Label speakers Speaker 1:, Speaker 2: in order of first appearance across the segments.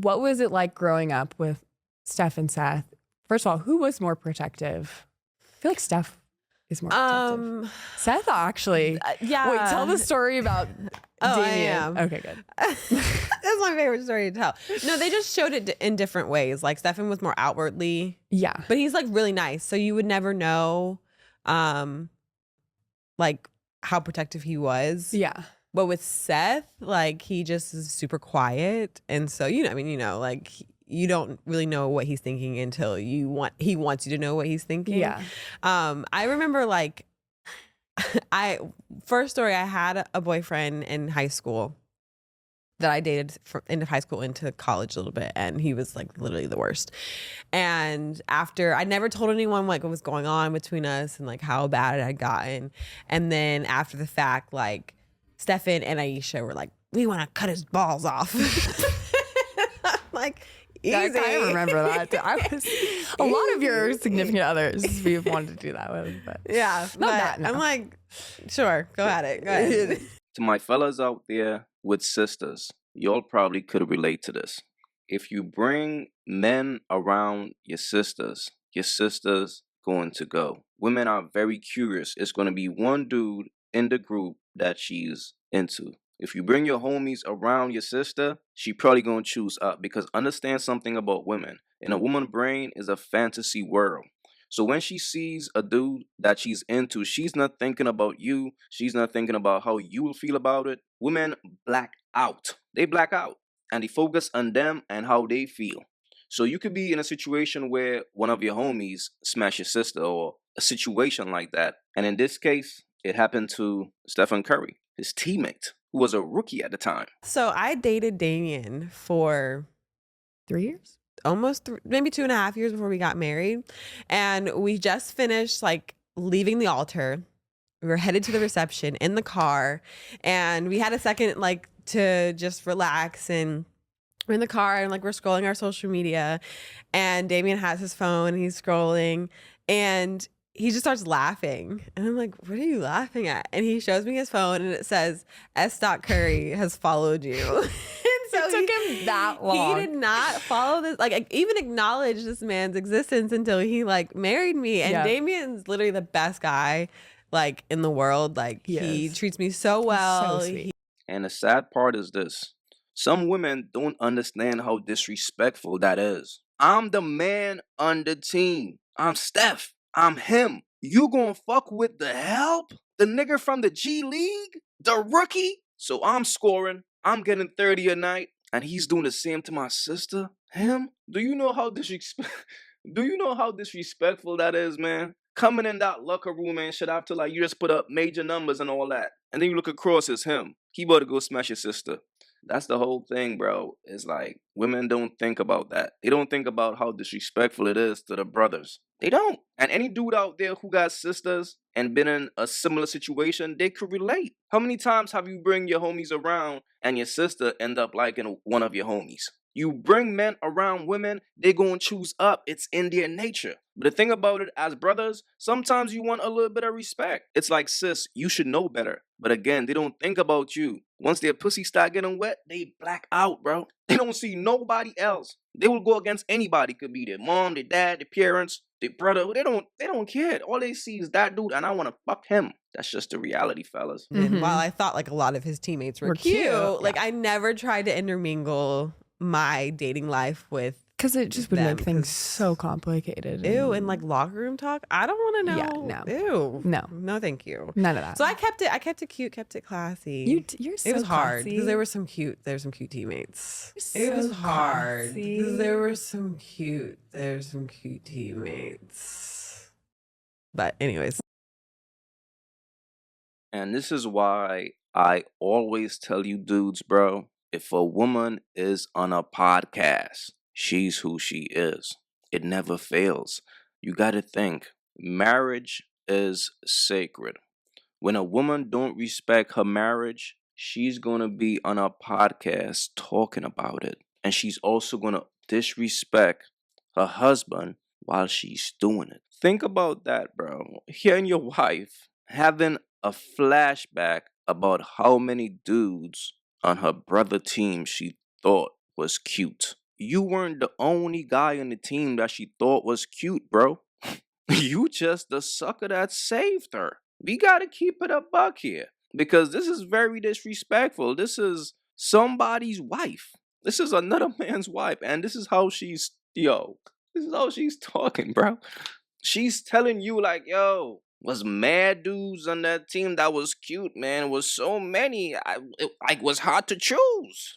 Speaker 1: what was it like growing up with Steph and Seth? First of all, who was more protective? I feel like Steph is more protective. Seth actually.
Speaker 2: Yeah.
Speaker 1: Wait, tell the story about
Speaker 2: Oh,
Speaker 1: Damien.
Speaker 2: I am.
Speaker 1: Okay, good.
Speaker 2: That's my favorite story to tell. No, they just showed it in different ways. Like Stefan was more outwardly.
Speaker 1: Yeah.
Speaker 2: But he's like really nice. So you would never know like how protective he was.
Speaker 1: Yeah.
Speaker 2: But with Seth, like he just is super quiet. And so, like you don't really know what he's thinking until he wants you to know what he's thinking.
Speaker 1: Yeah.
Speaker 2: I remember like first story, I had a boyfriend in high school that I dated from into high school into college a little bit, and he was like literally the worst. And after, I never told anyone like what was going on between us and like how bad it had gotten. And then after the fact, like Stefan and Aisha were like, we want to cut his balls off. Like, easy.
Speaker 1: I remember that. A lot of your significant others we've wanted to do that with, but
Speaker 2: yeah,
Speaker 1: not that. No.
Speaker 2: I'm like, sure, go at it. Go ahead.
Speaker 3: To my fellas out there with sisters, y'all probably could relate to this. If you bring men around your sisters going to go. Women are very curious. It's going to be one dude in the group that she's into. If you bring your homies around your sister, she probably going to choose up, because understand something about women. In a woman's brain is a fantasy world. So when she sees a dude that she's into, she's not thinking about you. She's not thinking about how you will feel about it. Women black out. They black out and they focus on them and how they feel. So you could be in a situation where one of your homies smash your sister or a situation like that. And in this case, it happened to Stephen Curry, his teammate, who was a rookie at the time.
Speaker 2: So I dated Damien for
Speaker 1: 3 years?
Speaker 2: Almost maybe 2.5 years before we got married. And we just finished like leaving the altar. We were headed to the reception in the car, and we had a second like to just relax, and we're in the car and like we're scrolling our social media, and Damien has his phone and he's scrolling, and he just starts laughing. And I'm like, what are you laughing at? And he shows me his phone and it says, S. Curry has followed you. So
Speaker 1: it took him that long.
Speaker 2: He did not follow this, like even acknowledge this man's existence until he like married me. And Damien's literally the best guy like in the world. Like he treats me so well.
Speaker 1: So sweet.
Speaker 3: And the sad part is this. Some women don't understand how disrespectful that is. I'm the man on the team. I'm Steph. I'm him. You gonna fuck with the help? The nigga from the G League? The rookie? So I'm scoring. I'm getting 30 a night, and he's doing the same to my sister. Him? Do you know how disrespectful that is, man? Coming in that locker room and shit after like you just put up major numbers and all that, and then you look across, it's him. He about to go smash your sister. That's the whole thing, bro. It's like women don't think about that. They don't think about how disrespectful it is to the brothers. They don't. And any dude out there who got sisters and been in a similar situation, they could relate. How many times have you bring your homies around and your sister end up liking one of your homies? You bring men around women, they're going to choose up. It's in their nature. But the thing about it, as brothers, sometimes you want a little bit of respect. It's like, sis, you should know better. But again, they don't think about you. Once their pussy start getting wet, they black out, bro. They don't see nobody else. They will go against anybody. Could be their mom, their dad, their parents, their brother. They don't care. All they see is that dude, and I want to fuck him. That's just the reality, fellas.
Speaker 2: And while I thought like a lot of his teammates were cute, like I never tried to intermingle my dating life with,
Speaker 1: because it just would make things so complicated.
Speaker 2: Ew, and like locker room talk. I don't want to know.
Speaker 1: Yeah, no.
Speaker 2: Ew.
Speaker 1: No.
Speaker 2: No, thank you.
Speaker 1: None of that.
Speaker 2: So I kept it cute, kept it classy.
Speaker 1: You're so
Speaker 2: it was hard
Speaker 1: classy.
Speaker 2: because there were some cute teammates.
Speaker 1: So
Speaker 2: it was hard
Speaker 1: classy.
Speaker 2: because there's some cute teammates. But anyways.
Speaker 3: And this is why I always tell you dudes, bro, if a woman is on a podcast, she's who she is. It never fails. You got to think, marriage is sacred. When a woman don't respect her marriage, she's going to be on a podcast talking about it. And she's also going to disrespect her husband while she's doing it. Think about that, bro. Hearing your wife having a flashback about how many dudes on her brother team she thought was cute. you weren't the only guy on the team that she thought was cute, bro. You just the sucker that saved her. We gotta keep it a buck here because this is very disrespectful. This is somebody's wife. This is another man's wife, and this is how she's This is how she's talking, bro. She's telling you like, yo, was mad dudes on that team that was cute, man. It was so many. It was hard to choose.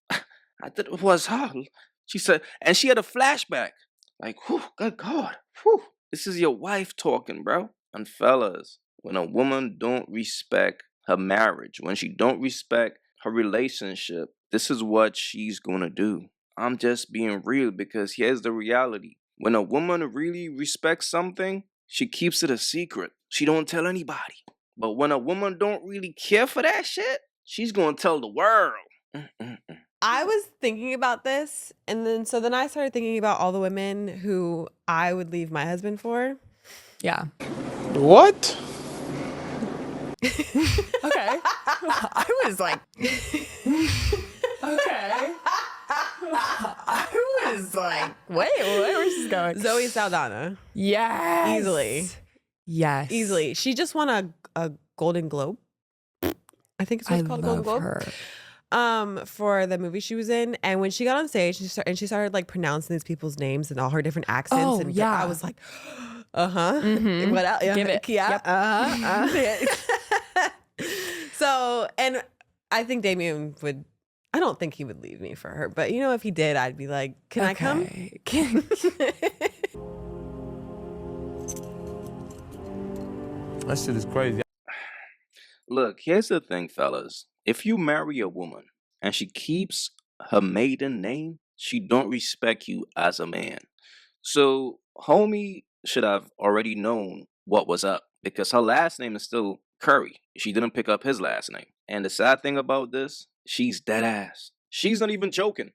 Speaker 3: I thought it was hard. She said, and she had a flashback. Like, whew, good God. Whew. This is your wife talking, bro. And fellas, when a woman don't respect her marriage, when she don't respect her relationship, this is what she's gonna do. I'm just being real because here's the reality. When a woman really respects something, she keeps it a secret. She don't tell anybody. But when a woman don't really care for that shit, she's gonna tell the world.
Speaker 2: I was thinking about this, and then I started thinking about all the women who I would leave my husband for.
Speaker 1: Yeah.
Speaker 4: What?
Speaker 1: Okay. I was like, okay. I was like, wait, where's this going?
Speaker 2: Zoe Saldana.
Speaker 1: Yes.
Speaker 2: Easily.
Speaker 1: Yes.
Speaker 2: Easily. She just won a Golden Globe. I think it's what it's called, Golden Globe.
Speaker 1: Her.
Speaker 2: For the movie she was in, and when she got on stage, she started like pronouncing these people's names and all her different accents.
Speaker 1: Oh,
Speaker 2: and
Speaker 1: yeah.
Speaker 2: I was like, uh-huh.
Speaker 1: Mhm.
Speaker 2: What else?
Speaker 1: Give it.
Speaker 2: Yeah.
Speaker 1: Yep.
Speaker 2: Uh-huh. So, and I think Damien would. I don't think he would leave me for her, but if he did, I'd be like, "Can I come?"
Speaker 4: That shit is crazy.
Speaker 3: Look, here's the thing, fellas. If you marry a woman and she keeps her maiden name, she don't respect you as a man. So, homie should have already known what was up because her last name is still Curry. She didn't pick up his last name. And the sad thing about this, she's dead ass. She's not even joking.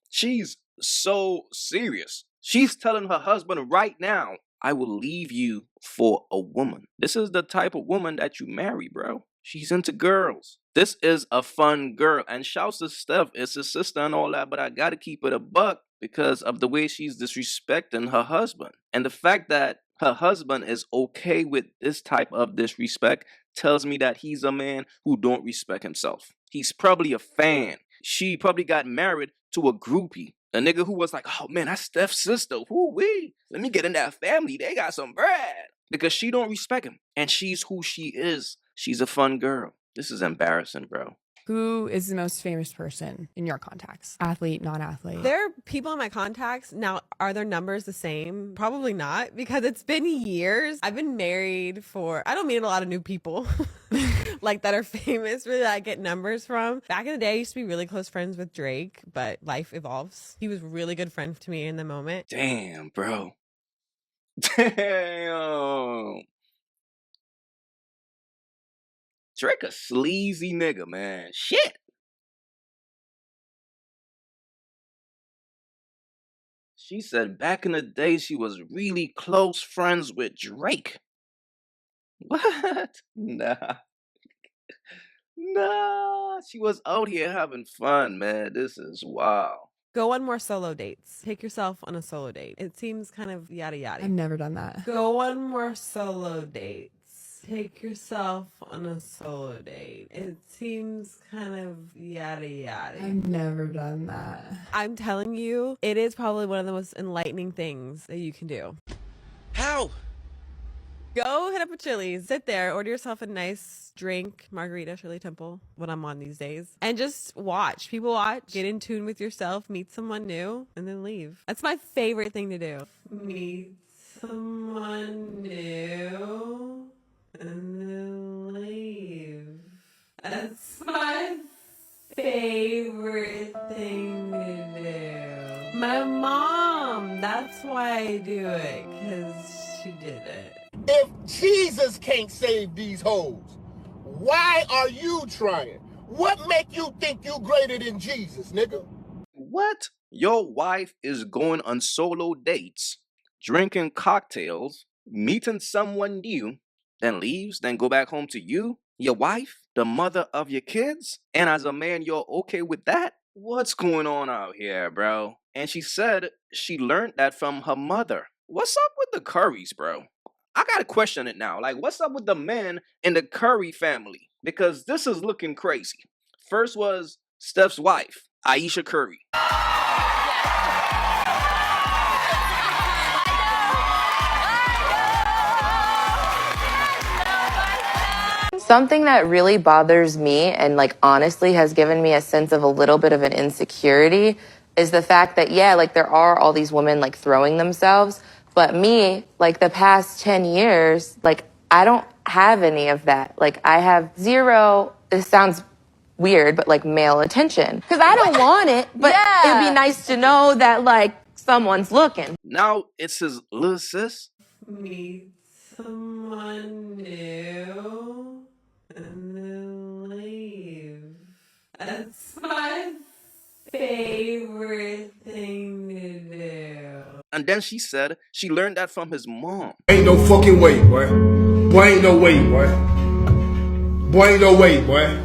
Speaker 3: She's so serious. She's telling her husband right now, I will leave you for a woman. This is the type of woman that you marry, bro. She's into girls. This is a fun girl. And shouts to Steph, it's his sister and all that, but I gotta keep it a buck because of the way she's disrespecting her husband. And the fact that her husband is okay with this type of disrespect tells me that he's a man who don't respect himself. He's probably a fan. She probably got married to a groupie. A nigga who was like, oh man, that's Steph's sister. Woo-wee. Let me get in that family. They got some bread. Because she don't respect him. And she's who she is. She's a fun girl. This is embarrassing, bro.
Speaker 1: Who is the most famous person in your contacts? Athlete, non-athlete?
Speaker 2: There are people in my contacts. Now, are their numbers the same? Probably not, because it's been years. I've been married I don't meet a lot of new people like that are famous, really, that I get numbers from. Back in the day, I used to be really close friends with Drake, but life evolves. He was a really good friend to me in the moment.
Speaker 3: Damn, bro. Damn. Drake a sleazy nigga, man. Shit. She said back in the day she was really close friends with Drake. What? Nah. Nah. She was out here having fun, man. This is wild.
Speaker 2: Go on more solo dates. Take yourself on a solo date. It seems kind of yada yada.
Speaker 1: I've never done that.
Speaker 2: Go on more solo dates. Take yourself on a solo date. It seems kind of yada yada.
Speaker 1: I've never done that.
Speaker 2: I'm telling you, it is probably one of the most enlightening things that you can do.
Speaker 5: How?
Speaker 2: Go hit up a Chili's, sit there, order yourself a nice drink, margarita, Shirley Temple, what I'm on these days, and just watch. People watch, get in tune with yourself, meet someone new, and then leave. That's my favorite thing to do. Meet someone new and then leave. That's my favorite thing to do. My mom, that's why I do it, because she did it.
Speaker 5: If Jesus can't save these hoes, why are you trying? What make you think you greater than Jesus, nigga?
Speaker 3: What? Your wife is going on solo dates, drinking cocktails, meeting someone new, then leaves, then go back home to you, your wife, the mother of your kids? And as a man, you're okay with that? what's going on out here, bro? And she said she learned that from her mother. What's up with the Currys, bro? I gotta question it now. Like, what's up with the men in the Curry family? Because this is looking crazy. First was Steph's wife, Ayesha Curry.
Speaker 6: Something that really bothers me and like honestly has given me a sense of a little bit of an insecurity is the fact that, yeah, like there are all these women like throwing themselves, but me, like the past 10 years, like I don't have any of that. Like I have zero, this sounds weird, but like male attention. Cause I don't want it, but it'd be nice to know that like someone's looking.
Speaker 3: Now it's his little sis.
Speaker 2: Meet someone new and then leave. That's my favorite thing to do.
Speaker 3: And then she said she learned that from his mom.
Speaker 5: Ain't no fucking way, boy. Boy, ain't no way, boy. Boy, ain't no way, boy.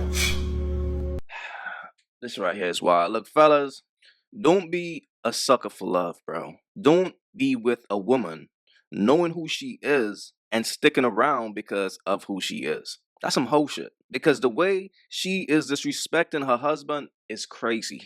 Speaker 3: This right here is wild. Look, fellas, don't be a sucker for love, bro. Don't be with a woman knowing who she is and sticking around because of who she is. That's some hoe shit. Because the way she is disrespecting her husband is crazy.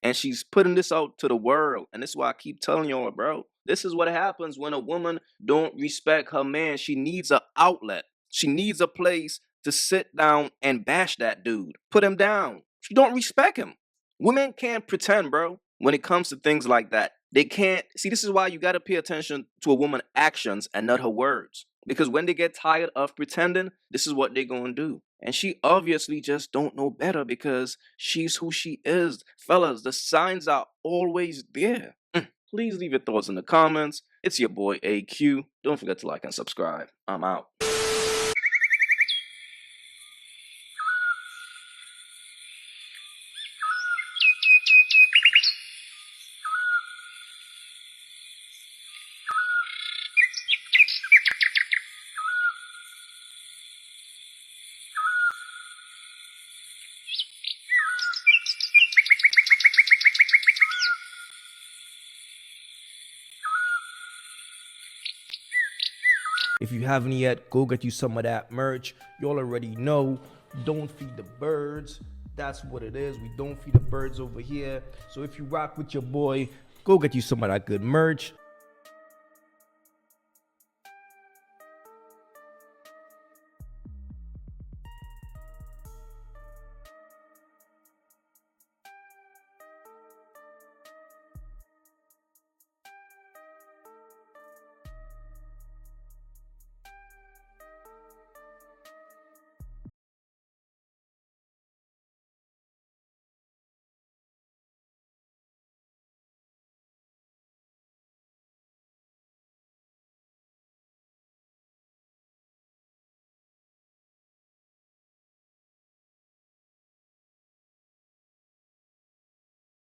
Speaker 3: And she's putting this out to the world. And this is why I keep telling y'all, bro. This is what happens when a woman don't respect her man. She needs an outlet. She needs a place to sit down and bash that dude. Put him down. She don't respect him. Women can't pretend, bro, when it comes to things like that. They can't. See, this is why you got to pay attention to a woman's actions and not her words. Because when they get tired of pretending, this is what they're going to do. And she obviously just don't know better because she's who she is. Fellas, the signs are always there. Please leave your thoughts in the comments. It's your boy AyeQ. Don't forget to like and subscribe. I'm out.
Speaker 7: If you haven't yet, go get you some of that merch. Y'all already know, don't feed the birds. That's what it is. We don't feed the birds over here. So if you rock with your boy, go get you some of that good merch.